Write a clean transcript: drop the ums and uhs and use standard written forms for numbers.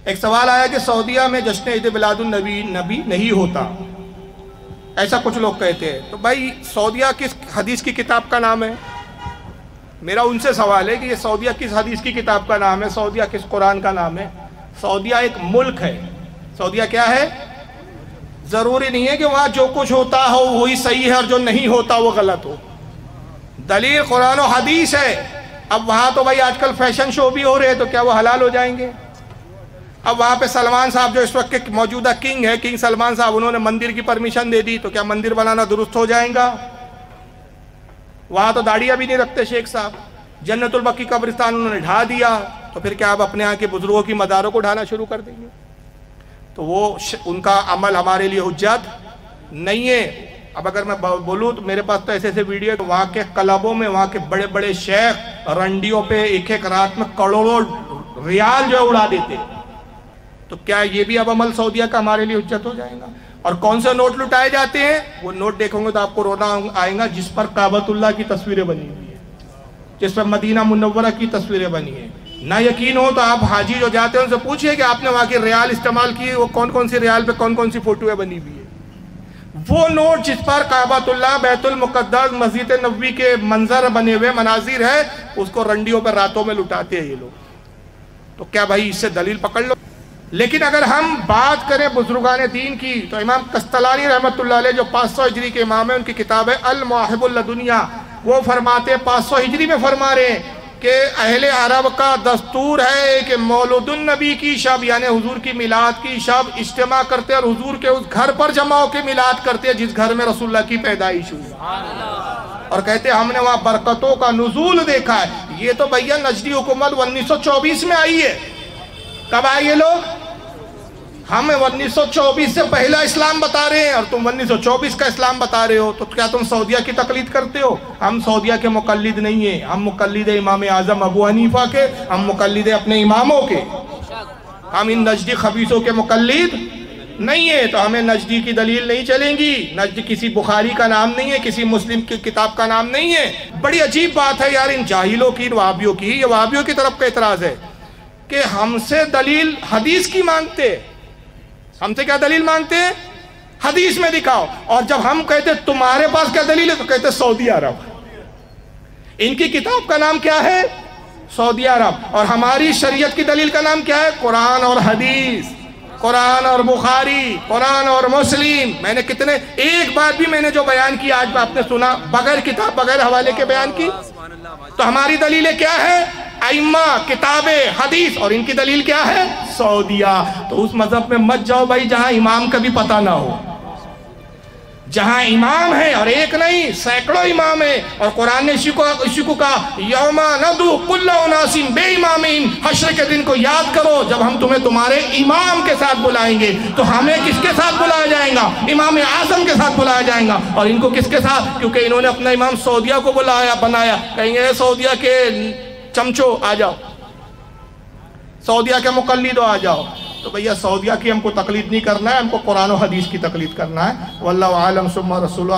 ایک سوال آیا کہ سعودیہ میں جشن عید میلاد النبی نہیں ہوتا، ایسا کچھ لوگ کہتے ہیں۔ تو بھائی سعودیہ کس حدیث کی کتاب کا نام ہے؟ میرا ان سے سوال ہے کہ یہ سعودیہ کس حدیث کی کتاب کا نام ہے، سعودیہ کس قرآن کا نام ہے؟ سعودیہ ایک ملک ہے۔ سعودیہ کیا ہے؟ ضروری نہیں ہے کہ وہاں جو کچھ ہوتا ہو وہی صحیح ہے اور جو نہیں ہوتا وہ غلط ہو۔ دلیل قرآن و حدیث ہے۔ اب وہاں تو بھائی آج کل فیشن شو بھی ہو رہے ہیں، تو کیا وہ حلال ہو جائیں گے؟ اب وہاں پہ سلمان صاحب جو اس وقت کے موجودہ کنگ ہے، کنگ سلمان صاحب، انہوں نے مندر کی پرمیشن دے دی، تو کیا مندر بنانا درست ہو جائیں گا؟ وہاں تو داڑیاں بھی نہیں رکھتے شیخ صاحب۔ جنت البقیع قبرستان انہوں نے ڈھا دیا، تو پھر کیا آپ اپنے یہاں کے بزرگوں کی مزاروں کو ڈھانا شروع کر دیں گے؟ تو وہ ان کا عمل ہمارے لیے حجت نہیں ہے۔ اب اگر میں بولوں تو میرے پاس تو ایسے ایسے ویڈیو ہے، وہاں کے کلبوں میں وہاں کے بڑے بڑے شیخ رنڈیوں پہ ایک ایک رات میں کروڑوں ریال جو ہے اڑا دیتے۔ تو کیا یہ بھی اب عمل سعودیہ کا ہمارے لیے حجت ہو جائے گا؟ اور کون سے نوٹ لٹائے جاتے ہیں؟ وہ نوٹ دیکھیں گے تو آپ کو رونا آئے گا، جس پر کعبۃ اللہ کی تصویریں بنی ہوئی ہیں، جس پر مدینہ منورہ کی تصویریں بنی ہیں۔ نہ یقین ہو تو آپ حاجی جو جاتے ہیں ان سے پوچھئے کہ آپ نے وہاں کی ریال استعمال کی، وہ کون کون سی ریال پہ کون کون سی فوٹویں بنی ہوئی ہے۔ وہ نوٹ جس پر کعبۃ اللہ، بیت المقدس، مسجد نبوی کے منظر بنے ہوئے مناظر ہے، اس کو رنڈیوں پر راتوں میں لٹاتے ہیں یہ لوگ۔ تو کیا بھائی اس سے دلیل پکڑ لو؟ لیکن اگر ہم بات کریں بزرگان دین کی، تو امام قسطلانی رحمۃ اللہ علیہ جو 500 ہجری کے امام ہیں، ان کی کتاب ہے المواہب اللدنیہ، وہ فرماتے ہیں 500 ہجری میں فرما رہے ہیں کہ اہل عرب کا دستور ہے کہ مولود النبی کی شب یعنی حضور کی میلاد کی شب اجتماع کرتے اور حضور کے اس گھر پر جمع ہو کے میلاد کرتے جس گھر میں رسول اللہ کی پیدائش ہوئی، اور کہتے ہیں ہم نے وہاں برکتوں کا نزول دیکھا ہے۔ یہ تو بھیا نجدی حکومت 1924 میں آئی ہے۔ کب آئے یہ لوگ؟ ہمیں 1924 سے پہلا اسلام بتا رہے ہیں اور تم 1924 کا اسلام بتا رہے ہو، تو کیا تم سعودیہ کی تقلید کرتے ہو؟ ہم سعودیہ کے مقلد نہیں ہیں، ہم مقلد امام اعظم ابو حنیفہ کے، ہم مقلد اپنے اماموں کے، ہم ان نجدی خبیثوں کے مقلد نہیں ہیں۔ تو ہمیں نجدی کی دلیل نہیں چلیں گی۔ نجدی کسی بخاری کا نام نہیں ہے، کسی مسلم کی کتاب کا نام نہیں ہے۔ بڑی عجیب بات ہے یار ان جاہلوں کی، وہابیوں کی۔ یہ وہابیوں کی طرف کا اعتراض ہے کہ ہم سے دلیل حدیث کی مانگتے، ہم سے کیا دلیل مانگتے ہیں؟ حدیث میں دکھاؤ۔ اور جب ہم کہتے تمہارے پاس کیا دلیل ہے تو کہتے سعودی عرب۔ ان کی کتاب کا نام کیا ہے؟ سعودی عرب۔ اور ہماری شریعت کی دلیل کا نام کیا ہے؟ قرآن اور حدیث، قرآن اور بخاری، قرآن اور مسلم۔ میں نے کتنے، ایک بات بھی میں نے جو بیان کی آج آپ نے سنا بغیر کتاب بغیر حوالے کے بیان کی؟ تو ہماری دلیلیں کیا ہے؟ ائمہ، کتابیں، حدیث، اور ان کی دلیل کیا ہے؟ سعودیہ۔ تو اس مذہب میں مت جاؤ بھائی جہاں امام کا بھی پتہ نہ ہو۔ جہاں امام ہے اور ایک نہیں سینکڑوں امام ہیں، اور قرآن نے اسی کو کہا یوم ندعو کل اناس بامامہم، حشر کے دن کو یاد کرو جب ہم تمہیں تمہارے امام کے ساتھ بلائیں گے۔ تو ہمیں کس کے ساتھ بلایا جائے گا؟ امام اعظم کے ساتھ بلایا جائے گا۔ اور ان کو کس کے ساتھ؟ کیونکہ انہوں نے اپنا امام سعودیہ کو بنایا۔ کہیں گے سعودیہ کے چمچو آ جاؤ، سعودیہ کے مقلدو آ جاؤ۔ تو بھیا سعودیہ کی ہم کو تقلید نہیں کرنا ہے، ہم کو قرآن و حدیث کی تقلید کرنا ہے۔ واللہ اعلم ثم رسول